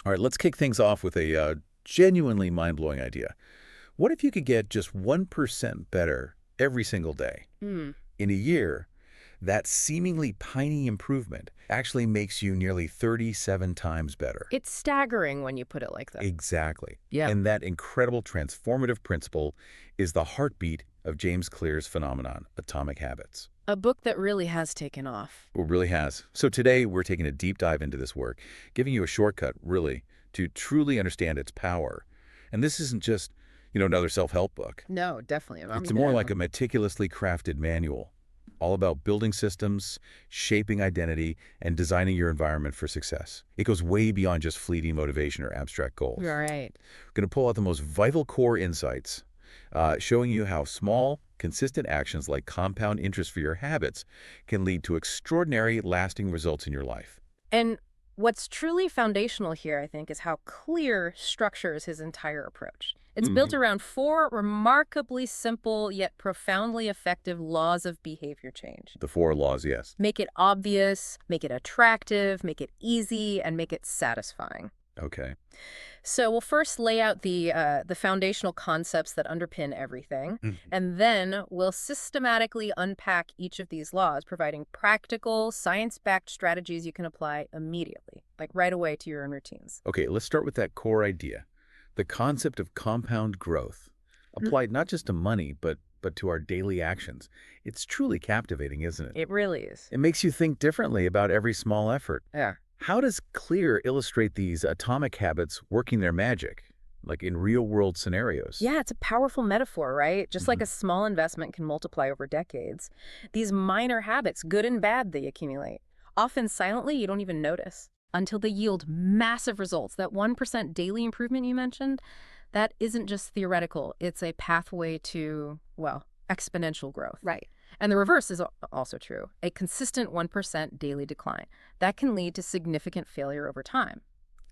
All right, let's kick things off with a genuinely mind-blowing idea. What if you could get just 1% better every single day? Hmm. In a year, that seemingly tiny improvement actually makes you nearly 37 times better. It's staggering when you put it like that. Exactly. Yeah. And that incredible transformative principle is the heartbeat of James Clear's phenomenon, Atomic Habits. A book that really has taken off. It really has. So today we're taking a deep dive into this work, giving you a shortcut, really, to truly understand its power. And this isn't just, another self-help book. No, definitely. It's more like a meticulously crafted manual, all about building systems, shaping identity, and designing your environment for success. It goes way beyond just fleeting motivation or abstract goals. You're right. We're going to pull out the most vital core insights, showing you how small, consistent actions like compound interest for your habits can lead to extraordinary, lasting results in your life. And what's truly foundational here, I think, is how Clear structures his entire approach. It's built around 4 remarkably simple yet profoundly effective laws of behavior change. The 4 laws, yes. Make it obvious, make it attractive, make it easy, and make it satisfying. Okay. So we'll first lay out the foundational concepts that underpin everything, Mhm. and then we'll systematically unpack each of these laws, providing practical, science-backed strategies you can apply immediately, like right away to your own routines. Okay, let's start with that core idea. The concept of compound growth, applied not just to money, but to our daily actions. It's truly captivating, isn't it? It really is. It makes you think differently about every small effort. Yeah. How does Clear illustrate these atomic habits working their magic, like in real-world scenarios? Yeah, it's a powerful metaphor, right? Just like a small investment can multiply over decades. These minor habits, good and bad, they accumulate. Often silently, you don't even notice until they yield massive results. That 1% daily improvement you mentioned, that isn't just theoretical. It's a pathway to, well, exponential growth. Right. And the reverse is also true. A consistent 1% daily decline. That can lead to significant failure over time.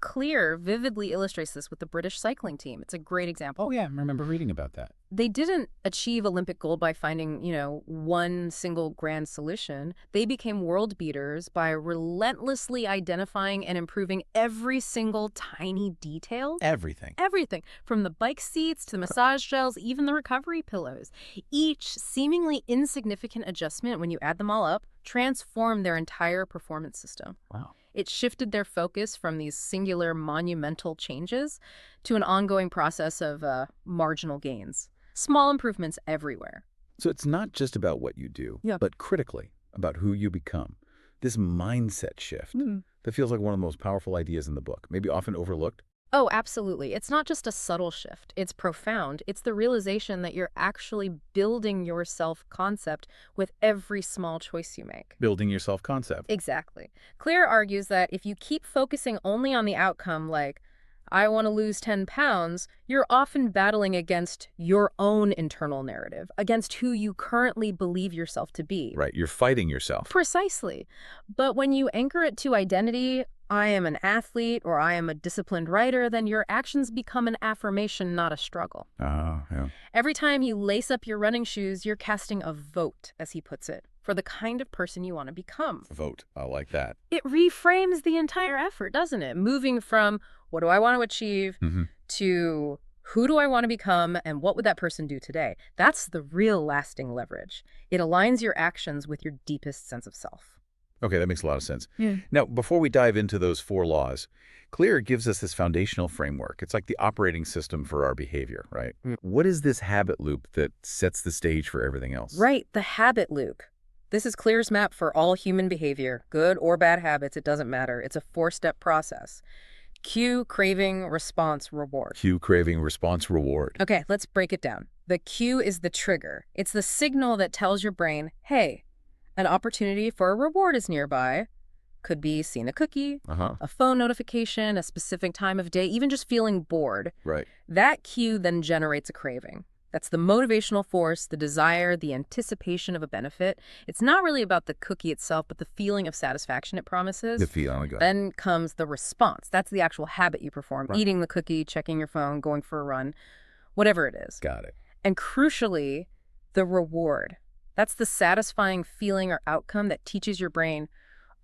Clear vividly illustrates this with the British cycling team. It's a great example. Oh, yeah, I remember reading about that. They didn't achieve Olympic gold by finding, one single grand solution. They became world beaters by relentlessly identifying and improving every single tiny detail. Everything. Everything, from the bike seats to the massage gels, even the recovery pillows. Each seemingly insignificant adjustment, when you add them all up, transformed their entire performance system. Wow. It shifted their focus from these singular monumental changes to an ongoing process of marginal gains. Small improvements everywhere. So it's not just about what you do, Yeah. but critically about who you become. This mindset shift that feels like one of the most powerful ideas in the book, maybe often overlooked. Oh, absolutely. It's not just a subtle shift. It's profound. It's the realization that you're actually building your self-concept with every small choice you make. Building your self-concept. Exactly. Clear argues that if you keep focusing only on the outcome, like, I want to lose 10 pounds, you're often battling against your own internal narrative, against who you currently believe yourself to be. Right, you're fighting yourself. Precisely. But when you anchor it to identity, I am an athlete or I am a disciplined writer, then your actions become an affirmation, not a struggle. Oh, yeah. Every time you lace up your running shoes, you're casting a vote, as he puts it, for the kind of person you want to become. Vote. I like that. It reframes the entire effort, doesn't it? Moving from what do I want to achieve to who do I want to become and what would that person do today? That's the real lasting leverage. It aligns your actions with your deepest sense of self. Okay, that makes a lot of sense. Yeah. Now, before we dive into those 4 laws, Clear gives us this foundational framework. It's like the operating system for our behavior, right? What is this habit loop that sets the stage for everything else? Right, the habit loop. This is Clear's map for all human behavior, good or bad habits, it doesn't matter. It's a 4-step process. Cue, craving, response, reward. Cue, craving, response, reward. Okay, let's break it down. The cue is the trigger. It's the signal that tells your brain, hey, an opportunity for a reward is nearby. Could be seeing a cookie, a phone notification, a specific time of day, even just feeling bored. Right. That cue then generates a craving. That's the motivational force, the desire, the anticipation of a benefit. It's not really about the cookie itself, but the feeling of satisfaction it promises. The feeling. Then comes the response. That's the actual habit you perform. Right. Eating the cookie, checking your phone, going for a run, whatever it is. Got it. And crucially, the reward. That's the satisfying feeling or outcome that teaches your brain,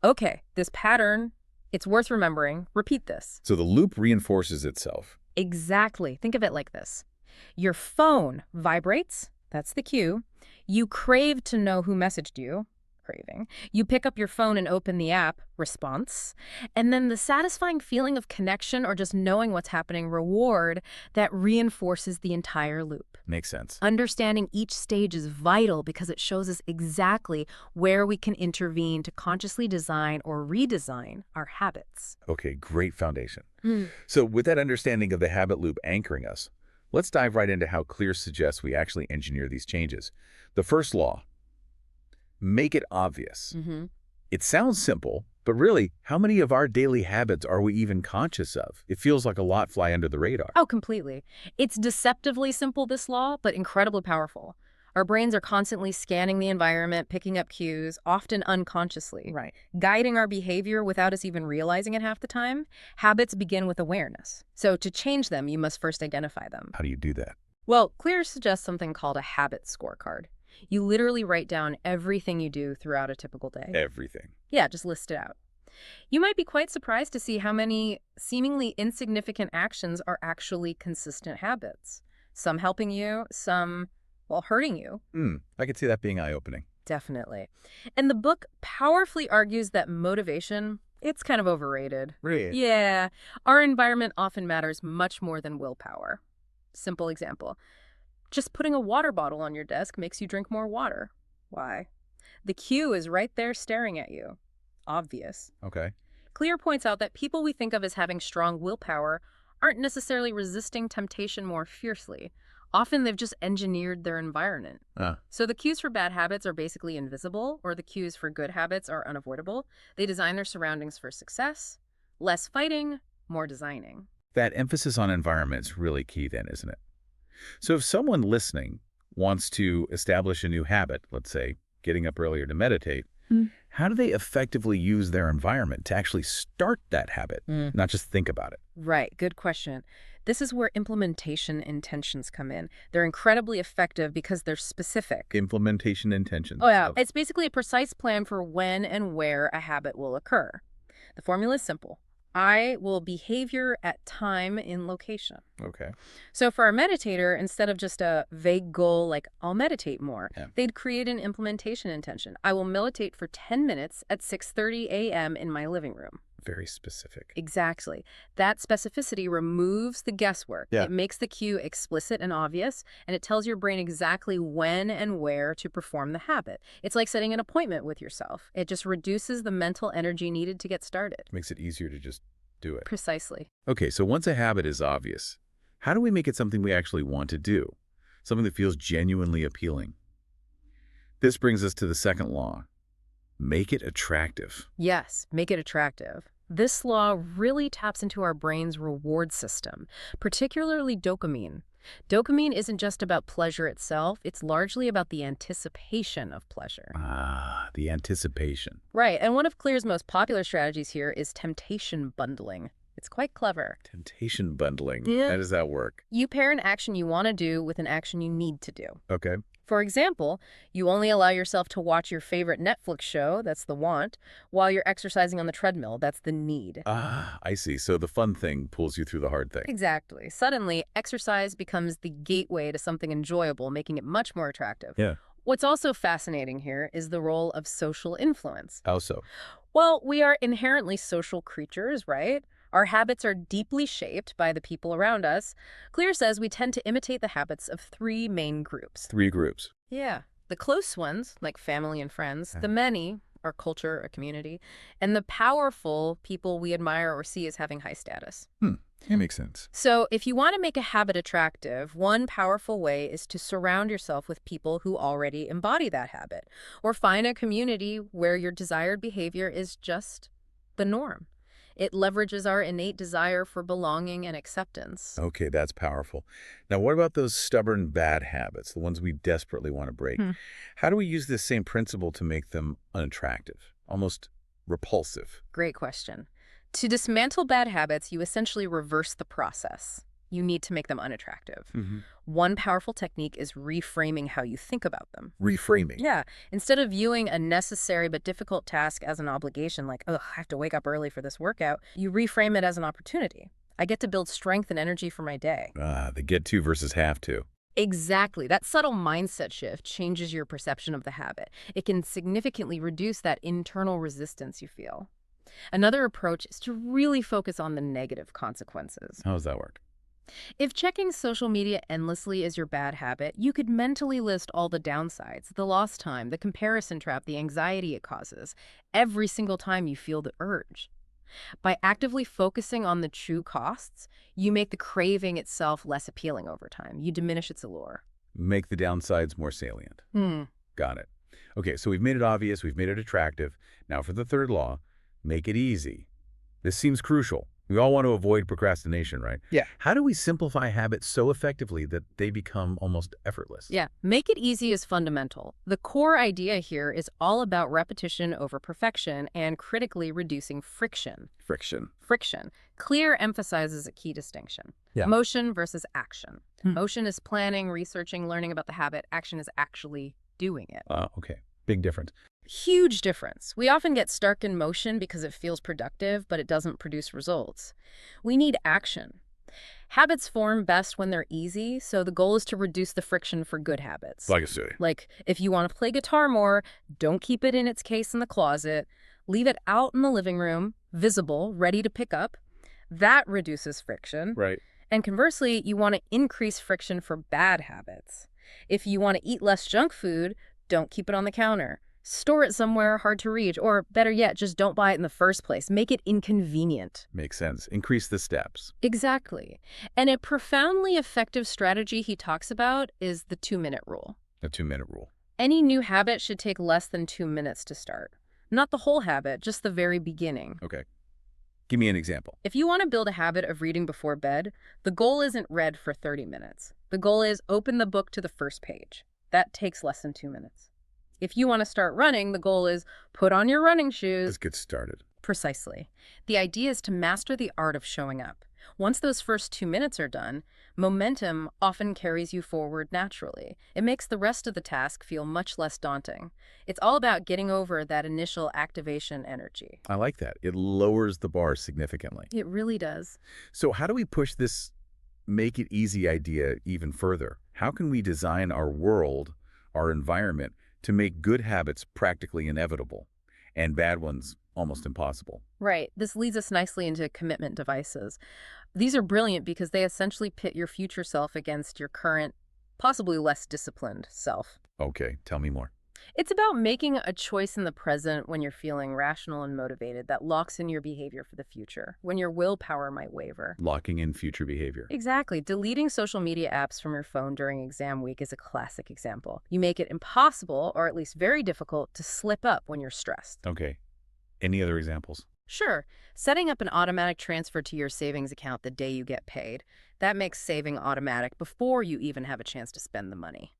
okay, this pattern It's worth remembering. Repeat this. So the loop reinforces itself. Exactly. Think of it like this. Your phone vibrates. That's the cue. You crave to know who messaged you. Craving. You pick up your phone and open the app. Response. And then the satisfying feeling of connection or just knowing what's happening. Reward that reinforces the entire loop. Makes sense. Understanding each stage is vital because it shows us exactly where we can intervene to consciously design or redesign our habits. Okay, great foundation. So with that understanding of the habit loop anchoring us, let's dive right into how Clear suggests we actually engineer these changes. The first law, make it obvious. It sounds simple, but really, how many of our daily habits are we even conscious of? It feels like a lot fly under the radar. Oh, completely. It's deceptively simple, this law, but incredibly powerful. Our brains are constantly scanning the environment, picking up cues, often unconsciously. Right. Guiding our behavior without us even realizing it half the time. Habits begin with awareness. So to change them, you must first identify them. How do you do that? Well, Clear suggests something called a habit scorecard. You literally write down everything you do throughout a typical day. Everything. Yeah, just list it out. You might be quite surprised to see how many seemingly insignificant actions are actually consistent habits. Some helping you, some, well, hurting you. I could see that being eye-opening. Definitely. And the book powerfully argues that motivation, it's kind of overrated. Really? Yeah, our environment often matters much more than willpower. Simple example. Just putting a water bottle on your desk makes you drink more water. Why? The cue is right there staring at you. Obvious. Okay. Clear points out that people we think of as having strong willpower aren't necessarily resisting temptation more fiercely. Often they've just engineered their environment. So the cues for bad habits are basically invisible, or the cues for good habits are unavoidable. They design their surroundings for success. Less fighting, more designing. That emphasis on environment is really key then, isn't it? So if someone listening wants to establish a new habit, let's say getting up earlier to meditate, how do they effectively use their environment to actually start that habit, not just think about it? Right, good question. This is where implementation intentions come in. They're incredibly effective because they're specific. Implementation intentions. Oh yeah, it's basically a precise plan for when and where a habit will occur. The formula is simple. I will behavior at time in location. Okay. So for a meditator, instead of just a vague goal like, I'll meditate more, they'd create an implementation intention. I will meditate for 10 minutes at 6:30 a.m. in my living room. Very specific. Exactly. That specificity removes the guesswork. Yeah. It makes the cue explicit and obvious, and it tells your brain exactly when and where to perform the habit. It's like setting an appointment with yourself. It just reduces the mental energy needed to get started. Makes it easier to just do it. Precisely. Okay, so once a habit is obvious, how do we make it something we actually want to do? Something that feels genuinely appealing? This brings us to the second law. Make it attractive. Yes, make it attractive. This law really taps into our brain's reward system, particularly dopamine. Dopamine isn't just about pleasure itself, it's largely about the anticipation of pleasure. The anticipation. Right, and one of Clear's most popular strategies here is temptation bundling. It's quite clever. Temptation bundling. Yeah. How does that work? You pair an action you want to do with an action you need to do. Okay. For example, you only allow yourself to watch your favorite Netflix show, that's the want, while you're exercising on the treadmill, that's the need. I see. So the fun thing pulls you through the hard thing. Exactly. Suddenly, exercise becomes the gateway to something enjoyable, making it much more attractive. Yeah. What's also fascinating here is the role of social influence. How so? Well, we are inherently social creatures, right? Our habits are deeply shaped by the people around us. Clear says we tend to imitate the habits of three main groups. 3 groups. Yeah. The close ones, like family and friends. The many, our culture, a community. And the powerful, people we admire or see as having high status. That makes sense. So if you want to make a habit attractive, one powerful way is to surround yourself with people who already embody that habit. Or find a community where your desired behavior is just the norm. It leverages our innate desire for belonging and acceptance. Okay, that's powerful. Now, what about those stubborn bad habits, the ones we desperately want to break? How do we use this same principle to make them unattractive, almost repulsive? Great question. To dismantle bad habits, you essentially reverse the process. you need to make them unattractive. Mm-hmm. One powerful technique is reframing how you think about them. Reframing. Yeah. Instead of viewing a necessary but difficult task as an obligation, like, oh, I have to wake up early for this workout, you reframe it as an opportunity. I get to build strength and energy for my day. The get to versus have to. Exactly. That subtle mindset shift changes your perception of the habit. It can significantly reduce that internal resistance you feel. Another approach is to really focus on the negative consequences. How does that work? If checking social media endlessly is your bad habit, you could mentally list all the downsides, the lost time, the comparison trap, the anxiety it causes, every single time you feel the urge. By actively focusing on the true costs, you make the craving itself less appealing over time. You diminish its allure. Make the downsides more salient. Got it. Okay, so we've made it obvious, we've made it attractive. Now for the third law, make it easy. This seems crucial. We all want to avoid procrastination, right? Yeah. How do we simplify habits so effectively that they become almost effortless? Yeah, make it easy is fundamental. The core idea here is all about repetition over perfection and critically reducing friction. Friction. Clear emphasizes a key distinction. Yeah. Motion versus action. Motion is planning, researching, learning about the habit. Action is actually doing it. Okay. Big difference. Huge difference. We often get stuck in motion because it feels productive, but it doesn't produce results. We need action. Habits form best when they're easy, so the goal is to reduce the friction for good habits. Like a study. Like, if you want to play guitar more, don't keep it in its case in the closet. Leave it out in the living room, visible, ready to pick up. That reduces friction. Right. And conversely, you want to increase friction for bad habits. If you want to eat less junk food, don't keep it on the counter. Store it somewhere hard to reach, or better yet, just don't buy it in the first place. Make it inconvenient. Makes sense. Increase the steps. Exactly. And a profoundly effective strategy he talks about is the 2-minute rule. A 2-minute rule. Any new habit should take less than 2 minutes to start. Not the whole habit, just the very beginning. Okay. Give me an example. If you want to build a habit of reading before bed, the goal isn't read for 30 minutes. The goal is open the book to the first page. That takes less than 2 minutes. If you want to start running, the goal is put on your running shoes. Let's get started. Precisely. The idea is to master the art of showing up. Once those first 2 minutes are done, momentum often carries you forward naturally. It makes the rest of the task feel much less daunting. It's all about getting over that initial activation energy. I like that. It lowers the bar significantly. It really does. So how do we push this make it easy idea even further? How can we design our world, our environment, to make good habits practically inevitable and bad ones almost impossible? Right. This leads us nicely into commitment devices. These are brilliant because they essentially pit your future self against your current, possibly less disciplined self. Okay, tell me more. It's about making a choice in the present when you're feeling rational and motivated that locks in your behavior for the future, when your willpower might waver. Locking in future behavior. Exactly. Deleting social media apps from your phone during exam week is a classic example. You make it impossible, or at least very difficult, to slip up when you're stressed. Okay. Any other examples? Sure. Setting up an automatic transfer to your savings account the day you get paid. That makes saving automatic before you even have a chance to spend the money.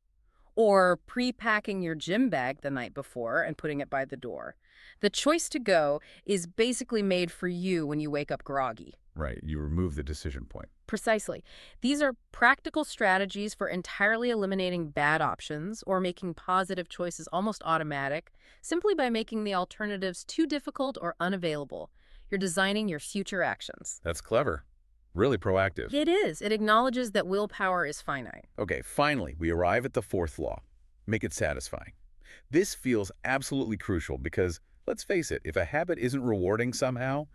Or pre-packing your gym bag the night before and putting it by the door. The choice to go is basically made for you when you wake up groggy. Right. You remove the decision point. Precisely. These are practical strategies for entirely eliminating bad options or making positive choices almost automatic, simply by making the alternatives too difficult or unavailable. You're designing your future actions. That's clever. Really proactive. It is. It acknowledges that willpower is finite. Okay, finally, we arrive at the fourth law. Make it satisfying. This feels absolutely crucial because, let's face it, if a habit isn't rewarding somehow,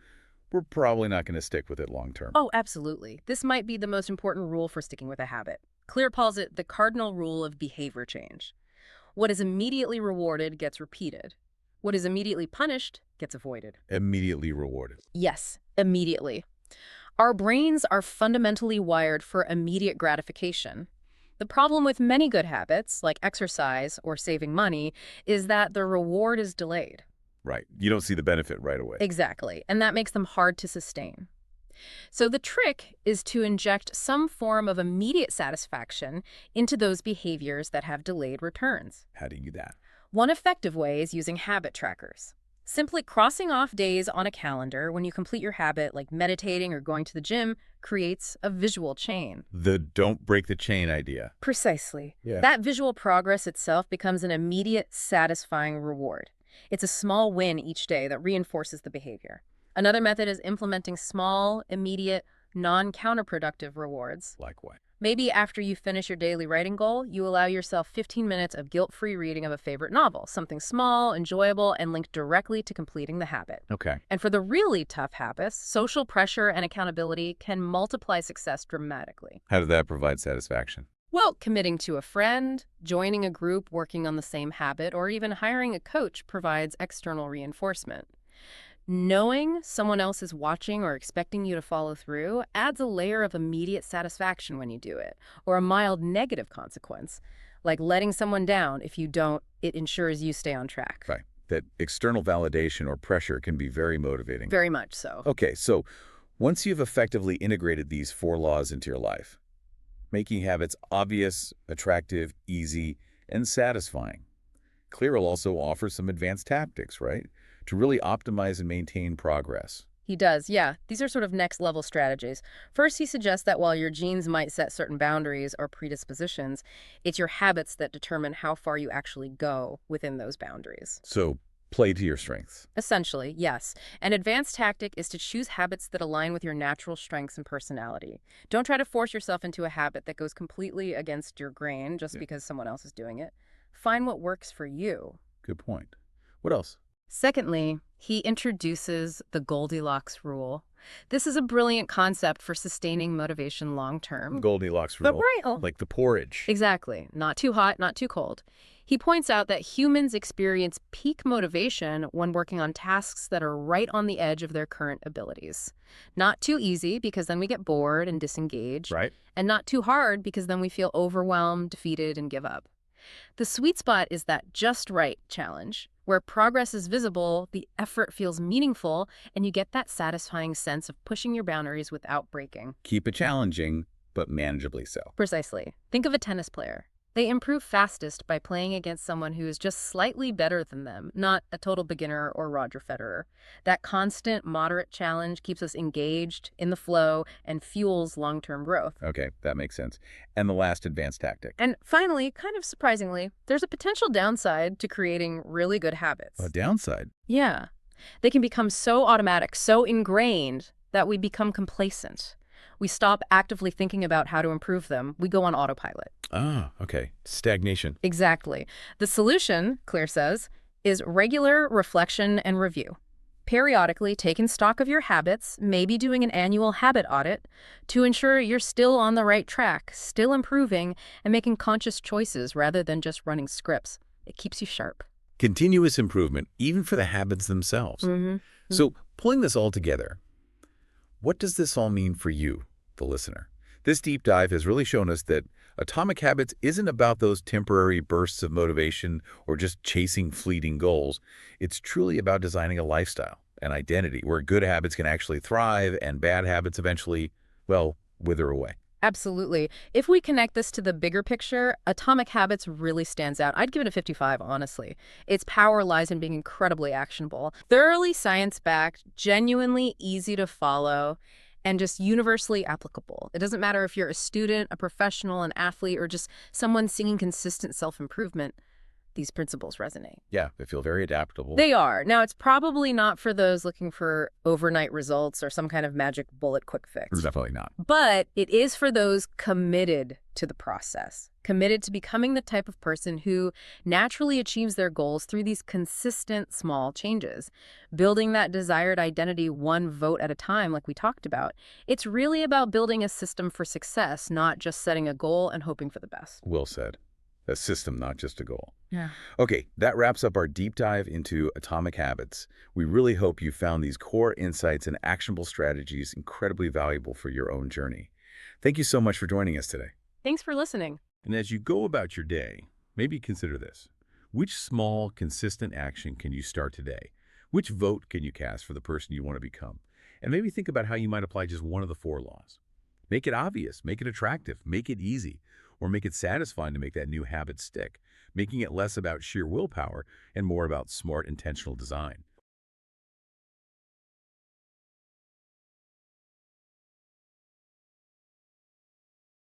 we're probably not going to stick with it long term. Oh, absolutely. This might be the most important rule for sticking with a habit. Clear calls it the cardinal rule of behavior change. What is immediately rewarded gets repeated. What is immediately punished gets avoided. Immediately rewarded. Yes, immediately. Our brains are fundamentally wired for immediate gratification. The problem with many good habits, like exercise or saving money, is that the reward is delayed. Right. You don't see the benefit right away. Exactly, and that makes them hard to sustain. So the trick is to inject some form of immediate satisfaction into those behaviors that have delayed returns. How do you do that? One effective way is using habit trackers. Simply crossing off days on a calendar when you complete your habit, like meditating or going to the gym, creates a visual chain. The don't break the chain idea. Precisely. Yeah. That visual progress itself becomes an immediate, satisfying reward. It's a small win each day that reinforces the behavior. Another method is implementing small, immediate, non-counterproductive rewards. Like what? Maybe after you finish your daily writing goal, you allow yourself 15 minutes of guilt-free reading of a favorite novel, something small, enjoyable, and linked directly to completing the habit. Okay. And for the really tough habits, social pressure and accountability can multiply success dramatically. How does that provide satisfaction? Well, committing to a friend, joining a group working on the same habit, or even hiring a coach provides external reinforcement. Knowing someone else is watching or expecting you to follow through adds a layer of immediate satisfaction when you do it, or a mild negative consequence, like letting someone down. If you don't, it ensures you stay on track. Right. That external validation or pressure can be very motivating. Very much so. Okay, so once you've effectively integrated these 4 laws into your life, making habits obvious, attractive, easy, and satisfying, Clear will also offer some advanced tactics, right? To really optimize and maintain progress. He does, yeah. These are sort of next-level strategies. First, he suggests that while your genes might set certain boundaries or predispositions, it's your habits that determine how far you actually go within those boundaries. So, play to your strengths. Essentially, yes. An advanced tactic is to choose habits that align with your natural strengths and personality. Don't try to force yourself into a habit that goes completely against your grain just because someone else is doing it. Find what works for you. Good point. What else? Secondly, he introduces the Goldilocks rule. This is a brilliant concept for sustaining motivation long-term. Goldilocks rule. Right. Like the porridge. Exactly. Not too hot, not too cold. He points out that humans experience peak motivation when working on tasks that are right on the edge of their current abilities. Not too easy, because then we get bored and disengage. Right. And not too hard, because then we feel overwhelmed, defeated, and give up. The sweet spot is that just right challenge, where progress is visible, the effort feels meaningful, and you get that satisfying sense of pushing your boundaries without breaking. Keep it challenging, but manageably so. Precisely. Think of a tennis player. They improve fastest by playing against someone who is just slightly better than them, not a total beginner or Roger Federer. That constant, moderate challenge keeps us engaged, in the flow, and fuels long-term growth. Okay, that makes sense. And the last advanced tactic. And finally, kind of surprisingly, there's a potential downside to creating really good habits. A downside? Yeah. They can become so automatic, so ingrained, that we become complacent. We stop actively thinking about how to improve them. We go on autopilot. Ah, okay. Stagnation. Exactly. The solution, Clear says, is regular reflection and review. Periodically taking stock of your habits, maybe doing an annual habit audit, to ensure you're still on the right track, still improving, and making conscious choices rather than just running scripts. It keeps you sharp. Continuous improvement, even for the habits themselves. So, pulling this all together, what does this all mean for you, the listener? This deep dive has really shown us that Atomic Habits isn't about those temporary bursts of motivation or just chasing fleeting goals. It's truly about designing a lifestyle, an identity, where good habits can actually thrive and bad habits eventually, well, wither away. Absolutely. If we connect this to the bigger picture, Atomic Habits really stands out. I'd give it a 55, honestly. Its power lies in being incredibly actionable, thoroughly science-backed, genuinely easy to follow, and just universally applicable. It doesn't matter if you're a student, a professional, an athlete, or just someone seeking consistent self-improvement. These principles resonate. Yeah, they feel very adaptable. They are. Now, it's probably not for those looking for overnight results or some kind of magic bullet quick fix. Definitely not. But it is for those committed to the process, committed to becoming the type of person who naturally achieves their goals through these consistent small changes, building that desired identity one vote at a time like we talked about. It's really about building a system for success, not just setting a goal and hoping for the best. Well said. A system, not just a goal. Yeah. Okay, that wraps up our deep dive into Atomic Habits. We really hope you found these core insights and actionable strategies incredibly valuable for your own journey. Thank you so much for joining us today. Thanks for listening. And as you go about your day, maybe consider this. Which small, consistent action can you start today? Which vote can you cast for the person you want to become? And maybe think about how you might apply just one of the 4 laws. Make it obvious, make it attractive, make it easy, or make it satisfying to make that new habit stick, making it less about sheer willpower and more about smart, intentional design.